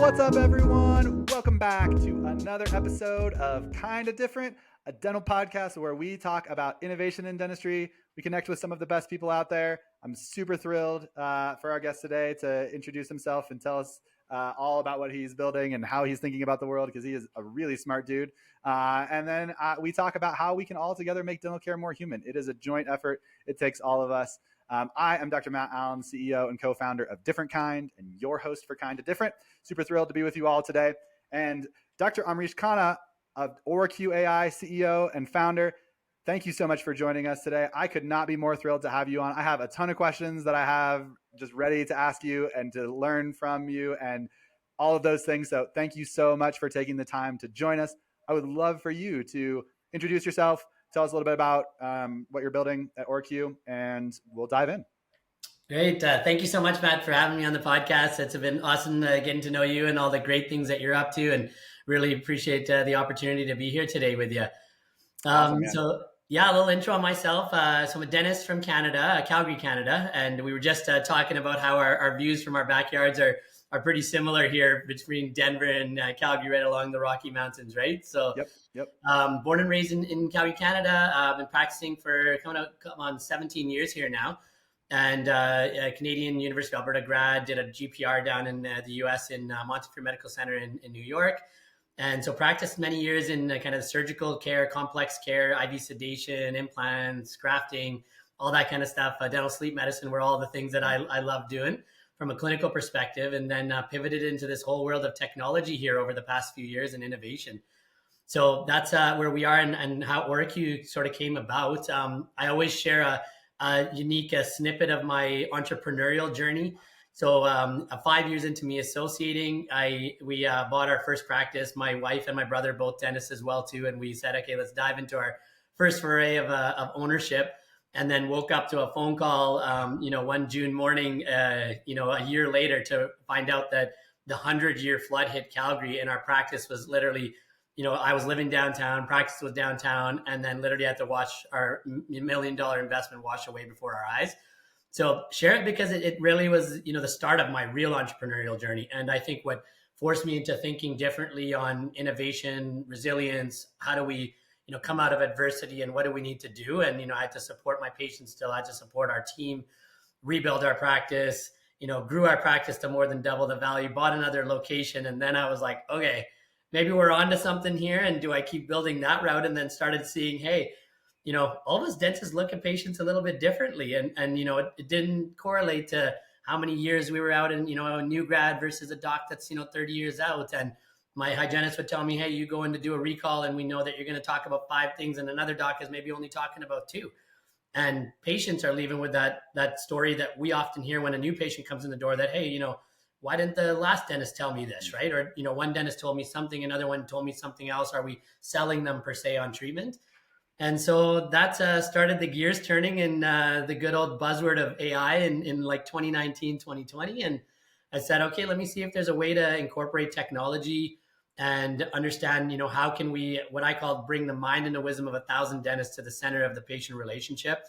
What's up, everyone? Welcome back to another episode of Kinda Different, a dental podcast where we talk about innovation in dentistry. We connect with some of the best people out there. I'm super thrilled for our guest today to introduce himself and tell us all about what he's building and how he's thinking about the world, because he is a really smart dude. And then we talk about how we can all together make dental care more human. It is a joint effort. It takes all of us. I am Dr. Matt Allen, CEO and co-founder of DifferentKind and your host for Kinda Different. Super thrilled to be with you all today. And Dr. Amreesh Khanna of OraQ AI, CEO and founder, thank you so much for joining us today. I could not be more thrilled to have you on. I have a ton of questions that I have just ready to ask you and to learn from you and all of those things. So thank you so much for taking the time to join us. I would love for you to introduce yourself, tell us a little bit about what you're building at OraQ, and we'll dive in. Great. Thank you so much, Matt, for having me on the podcast. It's been awesome getting to know you and all the great things that you're up to, and really appreciate the opportunity to be here today with you. Awesome, a little intro on myself. So I'm a dentist from Canada, Calgary, Canada, and we were just talking about how our views from our backyards are pretty similar here between Denver and Calgary, right along the Rocky Mountains, right? So, Yep. Born and raised in Calgary, Canada. I've been practicing for coming on 17 years here now. And a Canadian University of Alberta grad, did a GPR down in the US in Montefiore Medical Center in New York. And so practiced many years in kind of surgical care, complex care, IV sedation, implants, grafting, all that kind of stuff. Dental sleep medicine were all the things that I love doing from a clinical perspective, and then pivoted into this whole world of technology here over the past few years and innovation. So that's where we are and how OraQ sort of came about. I always share a unique snippet of my entrepreneurial journey. So 5 years into me associating, we bought our first practice. My wife and my brother, both dentists as well too, and we said, okay, let's dive into our first foray of ownership. And then woke up to a phone call, one June morning, a year later, to find out that the 100-year flood hit Calgary, and our practice was literally, I was living downtown, practice was downtown, and then literally had to watch our $1 million investment wash away before our eyes. So share it because it really was, the start of my real entrepreneurial journey. And I think what forced me into thinking differently on innovation, resilience, how do we, come out of adversity, and what do we need to do? And, I had to support my patients still, I had to support our team, rebuild our practice, grew our practice to more than double the value, bought another location. And then I was like, okay, maybe we're onto something here. And do I keep building that route? And then started seeing, hey, all of us dentists look at patients a little bit differently. And it didn't correlate to how many years we were out in, a new grad versus a doc that's, 30 years out. And my hygienist would tell me, hey, you go in to do a recall, and we know that you're going to talk about 5 things, and another doc is maybe only talking about 2. And patients are leaving with that story that we often hear when a new patient comes in the door, that, hey, why didn't the last dentist tell me this, right? Or, one dentist told me something, another one told me something else. Are we selling them per se on treatment? And so that started the gears turning in the good old buzzword of AI in like 2019, 2020. And I said, okay, let me see if there's a way to incorporate technology and understand, how can we, what I call, bring the mind and the wisdom of 1,000 dentists to the center of the patient relationship,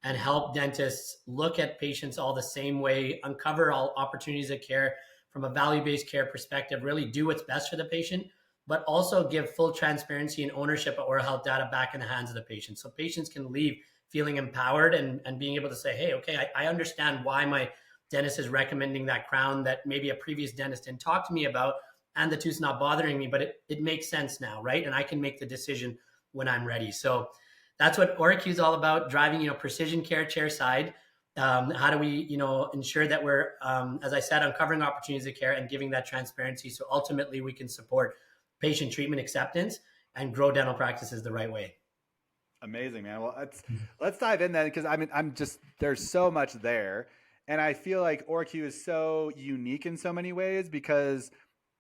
and help dentists look at patients all the same way, uncover all opportunities of care from a value-based care perspective, really do what's best for the patient, but also give full transparency and ownership of oral health data back in the hands of the patient. So patients can leave feeling empowered and being able to say, hey, okay, I understand why my dentist is recommending that crown that maybe a previous dentist didn't talk to me about, and the tooth's not bothering me, but it makes sense now, right? And I can make the decision when I'm ready. So that's what OraQ is all about, driving, precision care chair side. How do we, ensure that we're, as I said, uncovering opportunities of care and giving that transparency, so ultimately we can support patient treatment acceptance and grow dental practices the right way. Amazing, man. Well, let's dive in then, because there's so much there. And I feel like OraQ is so unique in so many ways, because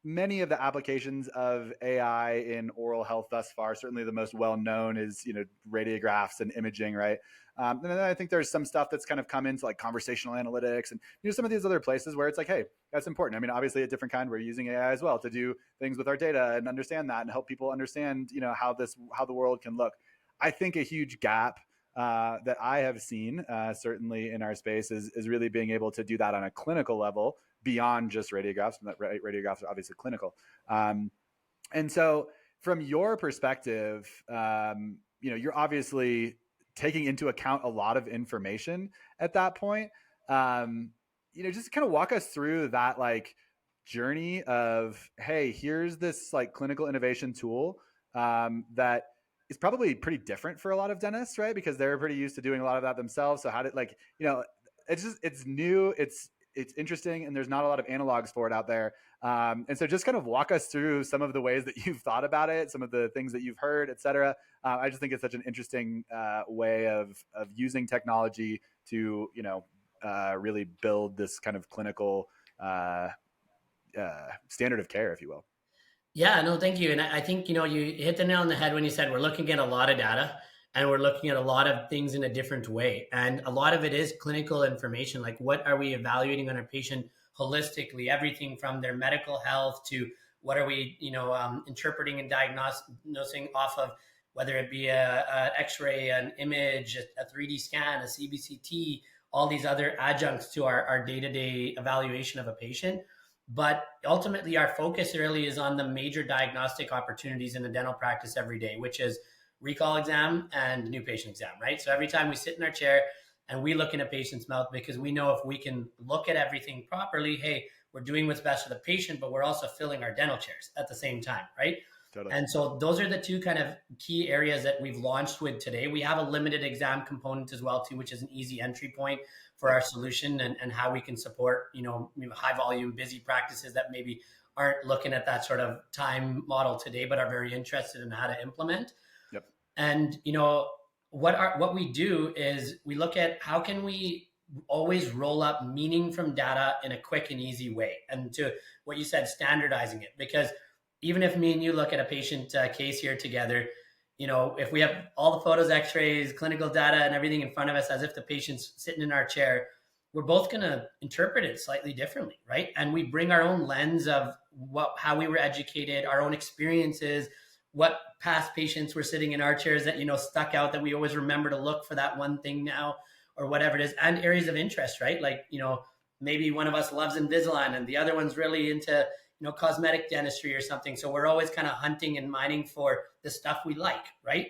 many of the applications of AI in oral health thus far, certainly the most well-known is, radiographs and imaging, right? And then I think there's some stuff that's kind of come into like conversational analytics and, some of these other places where it's like, hey, that's important. I mean, obviously at DifferentKind, we're using AI as well to do things with our data and understand that and help people understand, how the world can look. I think a huge gap that I have seen, certainly in our space, is really being able to do that on a clinical level beyond just radiographs, and that radiographs are obviously clinical. And so from your perspective, you're obviously taking into account a lot of information at that point. Just kind of walk us through that like journey of, hey, here's this like clinical innovation tool that is probably pretty different for a lot of dentists, right? Because they're pretty used to doing a lot of that themselves. So how did it's new, it's interesting, and there's not a lot of analogs for it out there. And so just kind of walk us through some of the ways that you've thought about it, some of the things that you've heard, et cetera. I just think it's such an interesting way of using technology to, really build this kind of clinical standard of care, if you will. Yeah, no, thank you. And I think, you hit the nail on the head when you said we're looking at a lot of data and we're looking at a lot of things in a different way. And a lot of it is clinical information. Like, what are we evaluating on our patient holistically? Everything from their medical health to what are we, interpreting and diagnosing off of, whether it be a X-ray, an image, a 3D scan, a CBCT, all these other adjuncts to our day-to-day evaluation of a patient. But ultimately, our focus really is on the major diagnostic opportunities in the dental practice every day, which is recall exam and new patient exam, right? So every time we sit in our chair and we look in a patient's mouth, because we know if we can look at everything properly, hey, we're doing what's best for the patient, but we're also filling our dental chairs at the same time, right? Totally. And so those are the two kind of key areas that we've launched with today. We have a limited exam component as well, too, which is an easy entry point for our solution and how we can support, high volume, busy practices that maybe aren't looking at that sort of time model today, but are very interested in how to implement. Yep. And, what we do is we look at how can we always roll up meaning from data in a quick and easy way. And to what you said, standardizing it, because even if me and you look at a patient case here together, if we have all the photos, x-rays, clinical data, and everything in front of us as if the patient's sitting in our chair, we're both going to interpret it slightly differently, right? And we bring our own lens of how we were educated, our own experiences, what past patients were sitting in our chairs that, stuck out, that we always remember to look for that one thing now, or whatever it is, and areas of interest, right? Like, maybe one of us loves Invisalign and the other one's really into cosmetic dentistry or something. So we're always kind of hunting and mining for the stuff we like, right?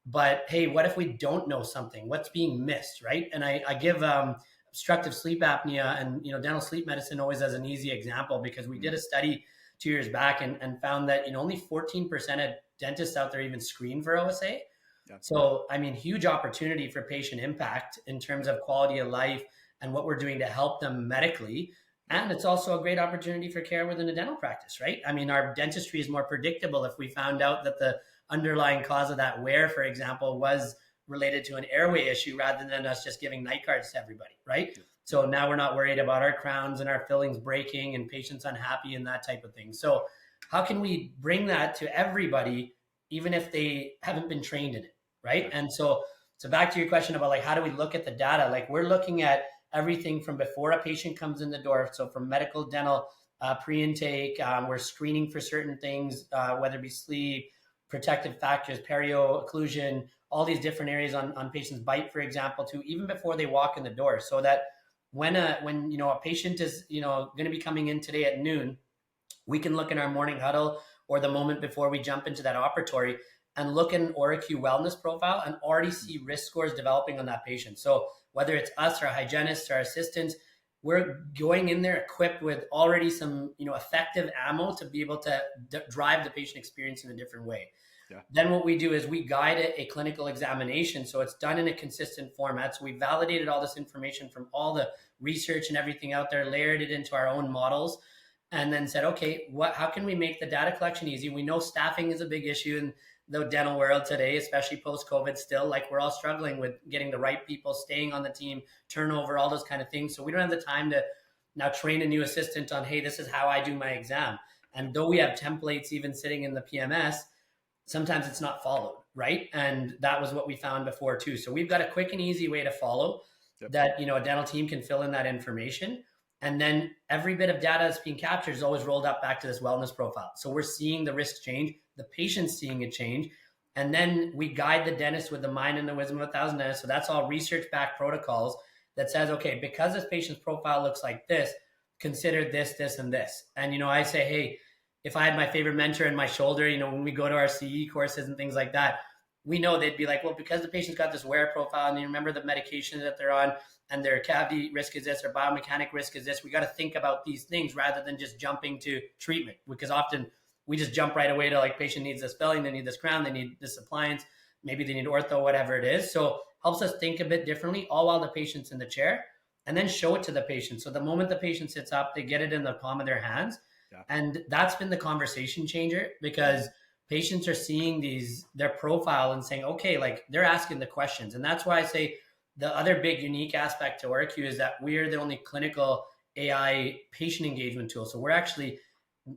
But hey, what if we don't know something? What's being missed, right? And I give obstructive sleep apnea and dental sleep medicine always as an easy example, because we did a study 2 years back and found that only 14% of dentists out there even screen for OSA. Yeah. So huge opportunity for patient impact in terms of quality of life and what we're doing to help them medically. And it's also a great opportunity for care within a dental practice, right? Our dentistry is more predictable if we found out that the underlying cause of that wear, for example, was related to an airway issue rather than us just giving night guards to everybody, right? So now we're not worried about our crowns and our fillings breaking and patients unhappy and that type of thing. So how can we bring that to everybody, even if they haven't been trained in it, right? And so back to your question about like, how do we look at the data? Like, we're looking at everything from before a patient comes in the door. So from medical, dental, pre-intake, we're screening for certain things, whether it be sleep, protective factors, perio, occlusion, all these different areas on patients' bite, for example, to even before they walk in the door. So that when a patient is, going to be coming in today at noon, we can look in our morning huddle or the moment before we jump into that operatory and look at an OraQ wellness profile and already see risk scores developing on that patient. So whether it's us, our hygienists, our assistants, we're going in there equipped with already some, effective ammo to be able to drive the patient experience in a different way. Yeah. Then what we do is we guide a clinical examination. So it's done in a consistent format. So we validated all this information from all the research and everything out there, layered it into our own models, and then said, okay, how can we make the data collection easy? We know staffing is a big issue in the dental world today, especially post-COVID still. Like, we're all struggling with getting the right people, staying on the team, turnover, all those kind of things. So we don't have the time to now train a new assistant on, hey, this is how I do my exam. And though we have templates even sitting in the PMS, sometimes it's not followed, right? And that was what we found before too. So we've got a quick and easy way to follow. Yep. That, a dental team can fill in that information. And then every bit of data that's being captured is always rolled up back to this wellness profile. So we're seeing the risk change, the patient's seeing it change. And then we guide the dentist with the mind and the wisdom of 1,000 dentists. So that's all research-backed protocols that says, okay, because this patient's profile looks like this, consider this, this, and this. And, I say, hey, if I had my favorite mentor in my shoulder, when we go to our CE courses and things like that, we know they'd be like, well, because the patient's got this wear profile and you remember the medications that they're on and their cavity risk is this, or biomechanic risk is this, we got to think about these things rather than just jumping to treatment, because often we just jump right away to like patient needs this filling, they need this crown, they need this appliance, maybe they need ortho, whatever it is. So helps us think a bit differently, all while the patient's in the chair, and then show it to the patient. So the moment the patient sits up, they get it in the palm of their hands. Yeah. And that's been the conversation changer, because patients are seeing their profile and saying, okay, like they're asking the questions. And that's why I say the other big unique aspect to OraQ is that we're the only clinical AI patient engagement tool. So we're actually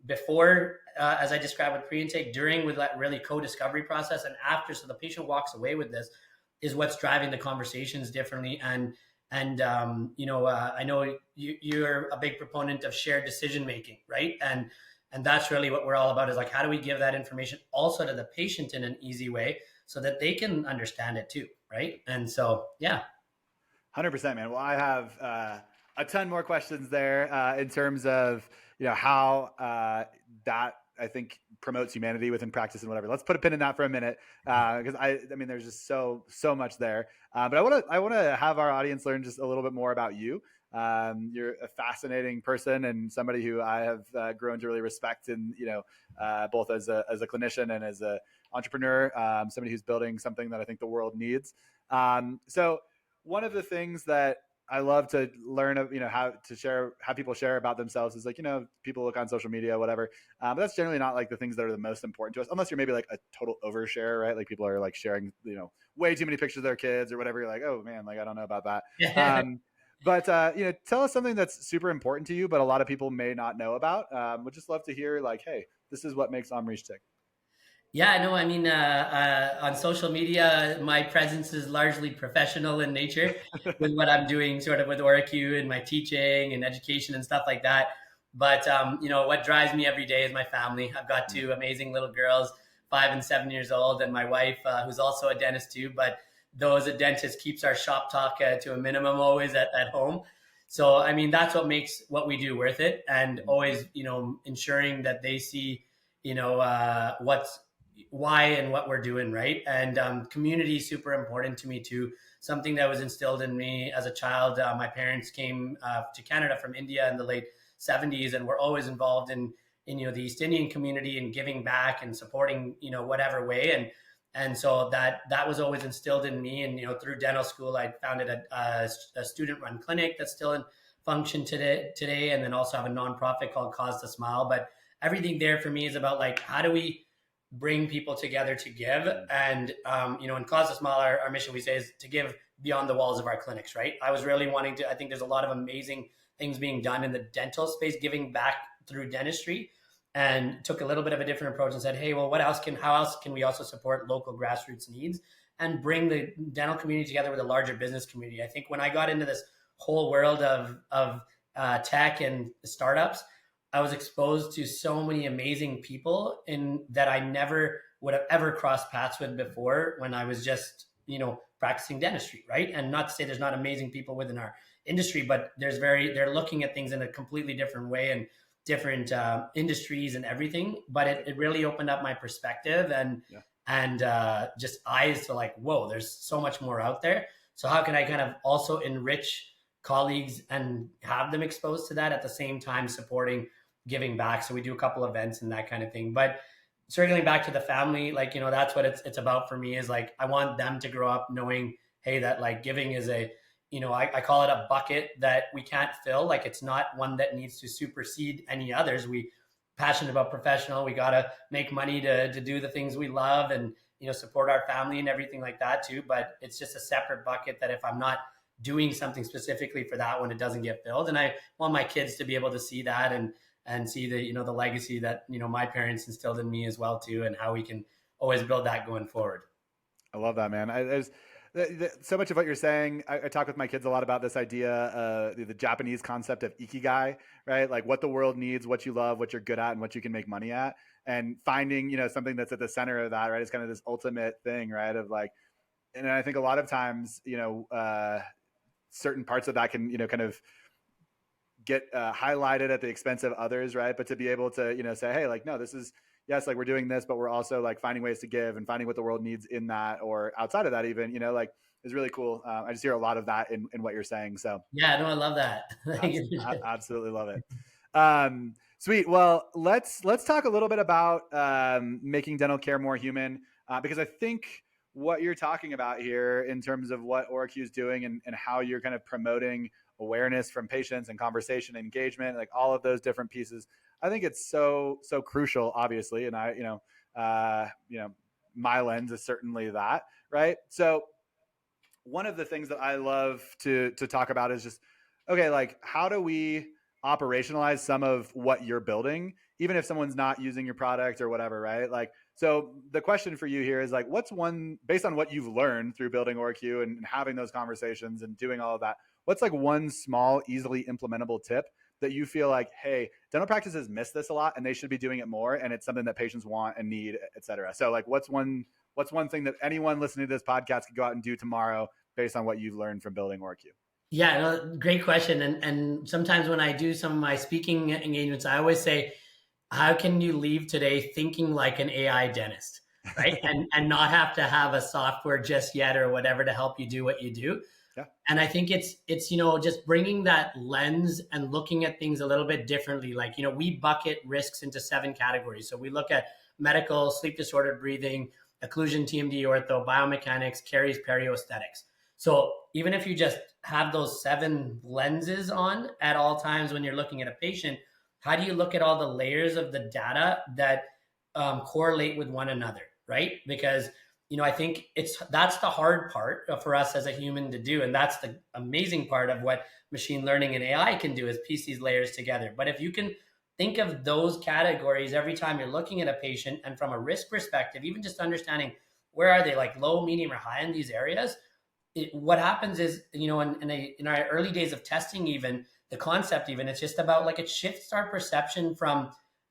before, as I described with pre-intake, during with that really co-discovery process, and after, so the patient walks away with this, is what's driving the conversations differently. And I know you're a big proponent of shared decision making, right? And that's really what we're all about, is like, how do we give that information also to the patient in an easy way so that they can understand it too, right? And so, yeah. 100%, man. Well, I have a ton more questions there in terms of, how that, I think, promotes humanity within practice and whatever. Let's put a pin in that for a minute, because I mean, there's just so much there. But I want to have our audience learn just a little bit more about you. You're a fascinating person and somebody who I have grown to really respect, and both as a clinician and as a entrepreneur, somebody who's building something that I think the world needs. So one of the things that I love to learn, how to have people share about themselves is like, people look on social media, whatever. But that's generally not like the things that are the most important to us, unless you're maybe like a total overshare, right? Like people are like sharing, way too many pictures of their kids or whatever. You're like, oh man, like, I don't know about that. But, tell us something that's super important to you, but a lot of people may not know about. We'd just love to hear like, hey, this is what makes Amreesh tick. Yeah, no, I mean, on social media, my presence is largely professional in nature with what I'm doing sort of with OraQ and my teaching and education and stuff like that. But, what drives me every day is my family. I've got two amazing little girls, 5 and 7 years old, and my wife, who's also a dentist too. But though as a dentist keeps our shop talk to a minimum always at home. So, I mean, that's what makes what we do worth it. And always, ensuring that they see, what's why and what we're doing, right? And community is super important to me too. Something that was instilled in me as a child. My parents came to Canada from India in the late 70s, and were always involved in the East Indian community and giving back and supporting whatever way. And so that was always instilled in me. And through dental school, I founded a student-run clinic that's still in function today, and then also have a nonprofit called Cause to Smile. But everything there for me is about like, how do we bring people together to give? And in Cause to Smile, our mission, we say, is to give beyond the walls of our clinics, right? I was really wanting to, I think there's a lot of amazing things being done in the dental space, giving back through dentistry, and took a little bit of a different approach and said, hey, well, how else can we also support local grassroots needs and bring the dental community together with a larger business community? I think when I got into this whole world of tech and startups, I was exposed to so many amazing people in that I never would have ever crossed paths with before when I was just, practicing dentistry, right? And not to say there's not amazing people within our industry, but they're looking at things in a completely different way and different industries and everything. But it really opened up my perspective and just eyes to like, whoa, there's so much more out there. So how can I kind of also enrich colleagues and have them exposed to that at the same time supporting giving back? So we do a couple events and that kind of thing. But circling back to the family, like, that's what it's about for me, is like, I want them to grow up knowing, hey, that like giving is a, I call it a bucket that we can't fill. Like, it's not one that needs to supersede any others. We passionate about professional. We got to make money to do the things we love and, support our family and everything like that too. But it's just a separate bucket that if I'm not doing something specifically for that one, it doesn't get filled. And I want my kids to be able to see that and see the, the legacy that, my parents instilled in me as well too, and how we can always build that going forward. I love that, man. There's so much of what you're saying. I talk with my kids a lot about this idea, the Japanese concept of ikigai, right? Like what the world needs, what you love, what you're good at, and what you can make money at, and finding, something that's at the center of that, right? It's kind of this ultimate thing, right? Of like, and I think a lot of times, certain parts of that can, kind of get highlighted at the expense of others, right? But to be able to, say, hey, like, no, this is, yes, like we're doing this, but we're also like finding ways to give and finding what the world needs in that or outside of that, even, like is really cool. I just hear a lot of that in what you're saying. So Yeah, no, I love that. absolutely love it. Sweet. Well, let's talk a little bit about making dental care more human, because I think what you're talking about here in terms of what OraQ is doing and how you're kind of promoting awareness from patients and conversation engagement, like all of those different pieces. I think it's so crucial, obviously, and my lens is certainly that, right? So one of the things that I love to talk about is just, okay, like how do we operationalize some of what you're building, even if someone's not using your product or whatever, right? Like, so the question for you here is like, what's one, based on what you've learned through building OraQ and having those conversations and doing all of that, what's like one small, easily implementable tip that you feel like, hey, dental practices miss this a lot and they should be doing it more, and it's something that patients want and need, et cetera. So like, what's one thing that anyone listening to this podcast could go out and do tomorrow based on what you've learned from building OraQ? Yeah, no, great question. And sometimes when I do some of my speaking engagements, I always say, how can you leave today thinking like an AI dentist, right? And not have to have a software just yet or whatever to help you do what you do. Yeah. And I think it's just bringing that lens and looking at things a little bit differently. Like, we bucket risks into 7 categories. So we look at medical, sleep disordered breathing, occlusion, TMD, ortho, biomechanics, caries, perio, aesthetics. So even if you just have those 7 lenses on at all times when you're looking at a patient, how do you look at all the layers of the data that correlate with one another, right? Because I think that's the hard part for us as a human to do, and that's the amazing part of what machine learning and AI can do is piece these layers together. But if you can think of those categories every time you're looking at a patient, and from a risk perspective, even just understanding where are they, like low, medium, or high in these areas, what happens is, in our early days of testing, even the concept, even it's just about like it shifts our perception from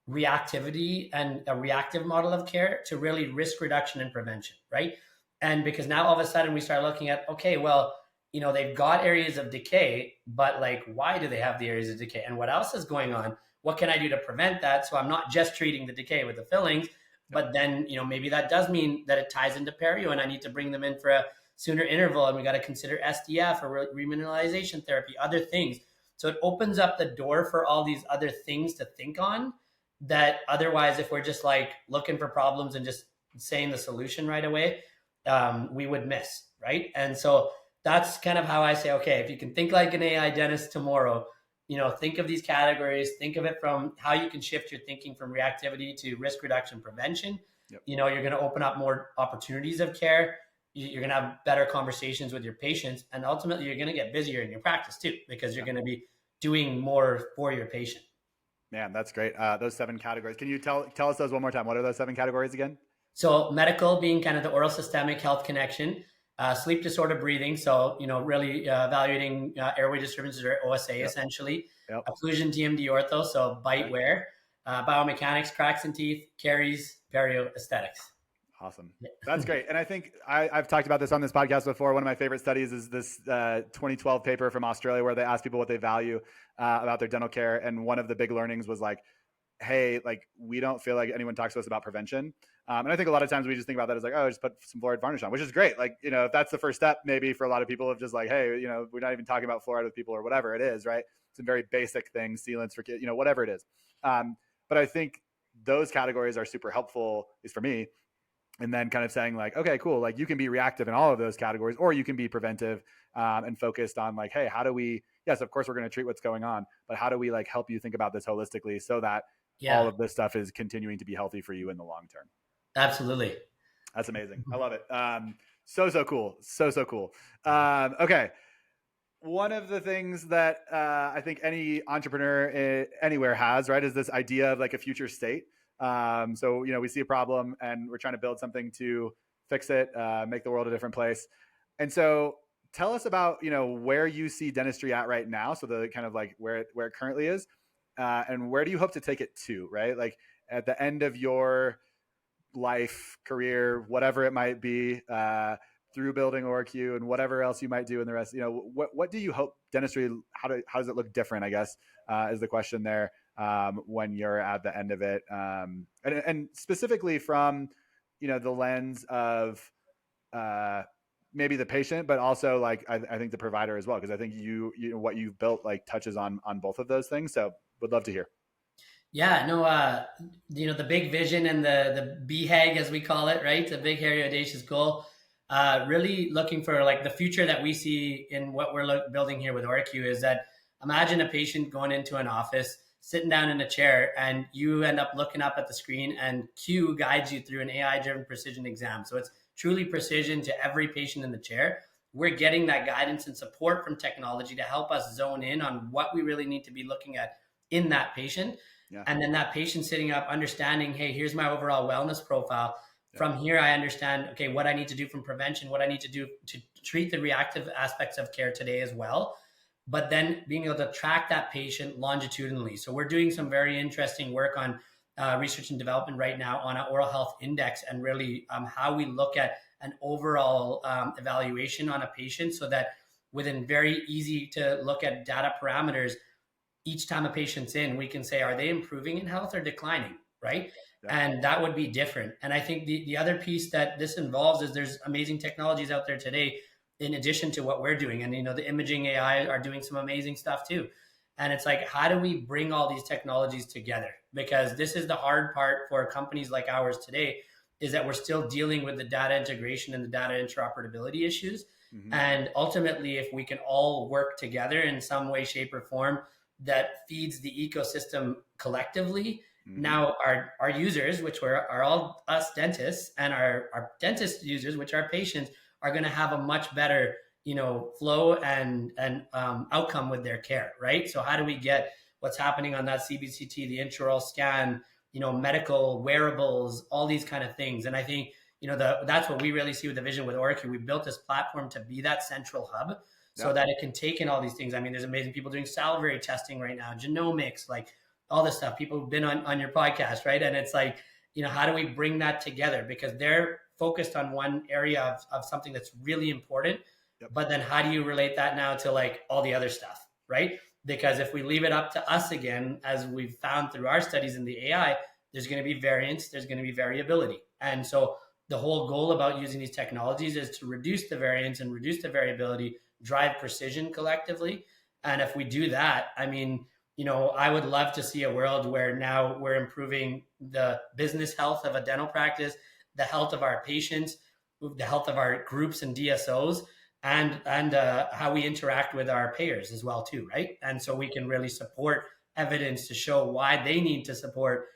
reactivity and a reactive model of care to really risk reduction and prevention, right? And because now all of a sudden we start looking at, okay, well, they've got areas of decay, but like, why do they have the areas of decay? And what else is going on? What can I do to prevent that? So I'm not just treating the decay with the fillings, but then, maybe that does mean that it ties into perio and I need to bring them in for a sooner interval, and we got to consider SDF or remineralization therapy, other things. So it opens up the door for all these other things to think on that otherwise, if we're just like looking for problems and just saying the solution right away, we would miss, right? And so that's kind of how I say, okay, if you can think like an AI dentist tomorrow, think of these categories, think of it from how you can shift your thinking from reactivity to risk reduction prevention. Yep. You're going to open up more opportunities of care. You're going to have better conversations with your patients, and ultimately you're going to get busier in your practice too, because you're going to be doing more for your patient. Man, that's great. Those 7 categories. Can you tell us those one more time? What are those 7 categories again? So medical being kind of the oral systemic health connection, sleep disorder breathing. So, really evaluating airway disturbances or OSA, essentially. Yep. Occlusion, TMD, ortho. So bite wear, biomechanics, cracks in teeth, caries, perio, aesthetics. Awesome. That's great. And I think I've talked about this on this podcast before. One of my favorite studies is this 2012 paper from Australia where they asked people what they value about their dental care. And one of the big learnings was like, hey, like we don't feel like anyone talks to us about prevention. And I think a lot of times we just think about that as like, oh, just put some fluoride varnish on, which is great. Like, if that's the first step, maybe for a lot of people of just like, hey, we're not even talking about fluoride with people or whatever it is, right? Some very basic things, sealants for kids, whatever it is. But I think those categories are super helpful, at least for me. And then kind of saying like, okay, cool. Like you can be reactive in all of those categories, or you can be preventive and focused on like, hey, how do we, yes, of course we're going to treat what's going on, but how do we like help you think about this holistically so that all of this stuff is continuing to be healthy for you in the long term? Absolutely. That's amazing. I love it. So cool. So cool. Okay. One of the things that I think any entrepreneur anywhere has, right, is this idea of like a future state. So, we see a problem and we're trying to build something to fix it, make the world a different place. And so tell us about, where you see dentistry at right now. So the kind of like where it currently is, and where do you hope to take it to, right? Like at the end of your life, career, whatever it might be, through building OraQ and whatever else you might do in the rest, what do you hope dentistry, how does it look different, I guess, is the question there, when you're at the end of it. And specifically from, the lens of, maybe the patient, but also like, I think the provider as well. Cause I think what you've built like touches on both of those things. So would love to hear. Yeah, no, the big vision and the BHAG, as we call it, right? The big, hairy, audacious goal. Really looking for like the future that we see in what we're building here with OraQ is that imagine a patient going into an office, sitting down in a chair, and you end up looking up at the screen, and Q guides you through an AI-driven precision exam. So it's truly precision to every patient in the chair. We're getting that guidance and support from technology to help us zone in on what we really need to be looking at in that patient. Yeah. And then that patient sitting up, understanding, hey, here's my overall wellness profile. Yeah. From here, I understand, okay, what I need to do from prevention, what I need to do to treat the reactive aspects of care today as well. But then being able to track that patient longitudinally. So we're doing some very interesting work on research and development right now on an oral health index, and really how we look at an overall evaluation on a patient, so that within very easy to look at data parameters, each time a patient's in, we can say, are they improving in health or declining, right? Yeah. And that would be different. And I think the other piece that this involves is there's amazing technologies out there today in addition to what we're doing. And, the imaging AI are doing some amazing stuff too. And it's like, how do we bring all these technologies together? Because this is the hard part for companies like ours today, is that we're still dealing with the data integration and the data interoperability issues. Mm-hmm. And ultimately, if we can all work together in some way, shape, or form that feeds the ecosystem collectively, mm-hmm. Now our users, which are all us dentists, and our dentist users, which are patients, are going to have a much better flow and outcome with their care, right? So how do we get what's happening on that CBCT, the intraoral scan, medical wearables, all these kind of things? And I think that's what we really see with the vision with OraQ. We built this platform to be that central hub, so that it can take in all these things. I mean, there's amazing people doing salivary testing right now, genomics, like all this stuff. People who've been on your podcast, right? And it's like, how do we bring that together? Because they're focused on one area of something that's really important. Yep. But then how do you relate that now to like all the other stuff, right? Because if we leave it up to us again, as we've found through our studies in the AI, there's going to be variance, there's going to be variability. And so the whole goal about using these technologies is to reduce the variance and reduce the variability, drive precision collectively. And if we do that, I mean, I would love to see a world where now we're improving the business health of a dental practice, the health of our patients, the health of our groups and DSOs, and how we interact with our payers as well too, right? And so we can really support evidence to show why they need to support,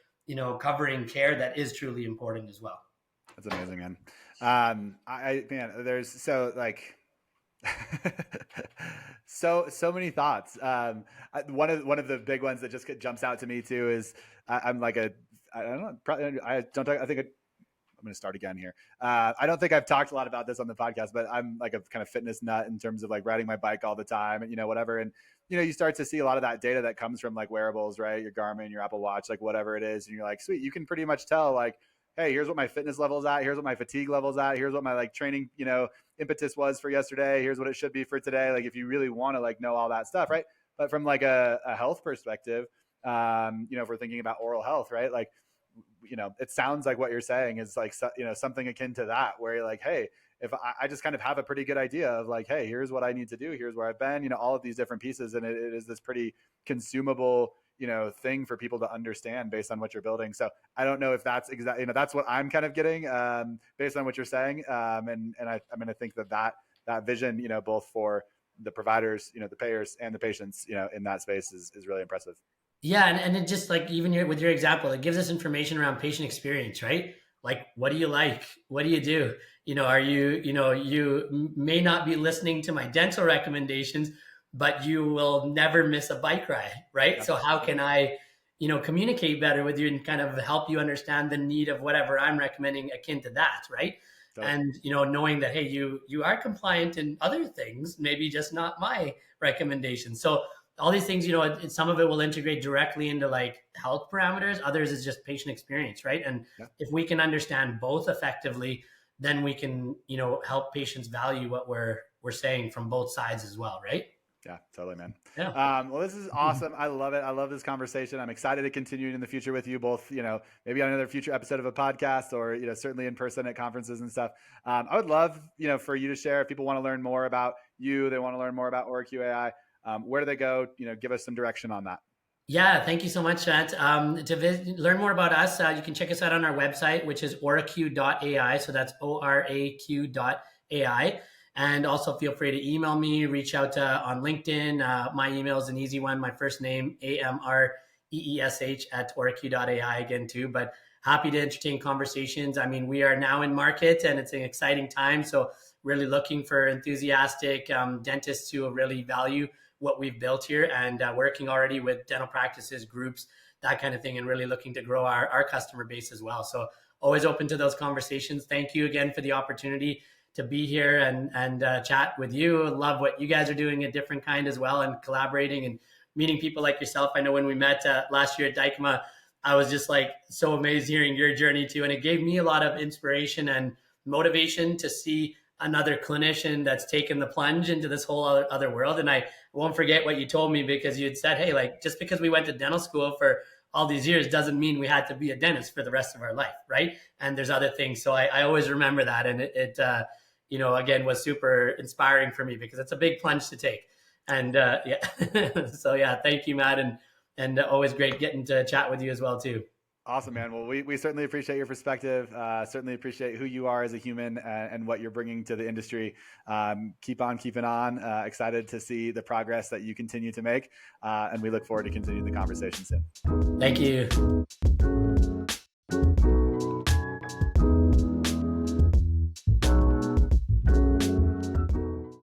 covering care that is truly important as well. That's amazing, man. There's so like so many thoughts. One of the big ones that just jumps out to me too is I'm like I'm going to start again here. I don't think I've talked a lot about this on the podcast, but I'm like a kind of fitness nut in terms of like riding my bike all the time and, whatever. And, you start to see a lot of that data that comes from like wearables, right? Your Garmin, your Apple Watch, like whatever it is. And you're like, sweet, you can pretty much tell like, hey, here's what my fitness level's at. Here's what my fatigue level's at. Here's what my like training, impetus was for yesterday. Here's what it should be for today. Like if you really want to like know all that stuff, right? But from like a health perspective, if we're thinking about oral health, right? Like, it sounds like what you're saying is like, something akin to that, where you're like, hey, if I just kind of have a pretty good idea of like, hey, here's what I need to do. Here's where I've been, all of these different pieces. And it is this pretty consumable, thing for people to understand based on what you're building. So I don't know if that's exactly, that's what I'm kind of getting based on what you're saying. And I mean, I think that vision, both for the providers, the payers and the patients, in that space is really impressive. Yeah. And it just like, even with your example, it gives us information around patient experience, right? Like, what do you like? What do you do? Are you, you may not be listening to my dental recommendations, but you will never miss a bike ride, right? Yeah. So how can I, communicate better with you and kind of help you understand the need of whatever I'm recommending akin to that, right? Totally. And, knowing that, hey, you are compliant in other things, maybe just not my recommendations. So all these things, some of it will integrate directly into like health parameters. Others is just patient experience, right? And if we can understand both effectively, then we can, help patients value what we're saying from both sides as well, right? Yeah, totally, man. Yeah. Well, this is awesome. I love it. I love this conversation. I'm excited to continue in the future with you both, maybe on another future episode of a podcast or, certainly in person at conferences and stuff. I would love, for you to share if people want to learn more about you, they want to learn more about OraQ AI. Where do they go? Give us some direction on that. Yeah, thank you so much, Matt. Learn more about us, you can check us out on our website, which is oraq.ai. So that's ORAQ.ai. And also feel free to email me, reach out on LinkedIn. My email is an easy one. My first name, AMREESH at ORAQ.ai again too. But happy to entertain conversations. I mean, we are now in market and it's an exciting time. So really looking for enthusiastic dentists who really value what we've built here, and working already with dental practices, groups, that kind of thing, and really looking to grow our customer base as well. So always open to those conversations. Thank you again for the opportunity to be here and chat with you. Love what you guys are doing at DifferentKind as well, and collaborating and meeting people like yourself. I know when we met last year at Dykema, I was just like so amazed hearing your journey too. And it gave me a lot of inspiration and motivation to see another clinician that's taken the plunge into this whole other world. And I won't forget what you told me, because you had said, hey, like, just because we went to dental school for all these years doesn't mean we had to be a dentist for the rest of our life, right? And there's other things. So I always remember that. And it again, was super inspiring for me, because it's a big plunge to take. And yeah, so yeah, thank you, Matt. And always great getting to chat with you as well too. Awesome, man. Well, we certainly appreciate your perspective. Certainly appreciate who you are as a human and what you're bringing to the industry. Keep on keeping on. Excited to see the progress that you continue to make. And we look forward to continuing the conversation soon. Thank you.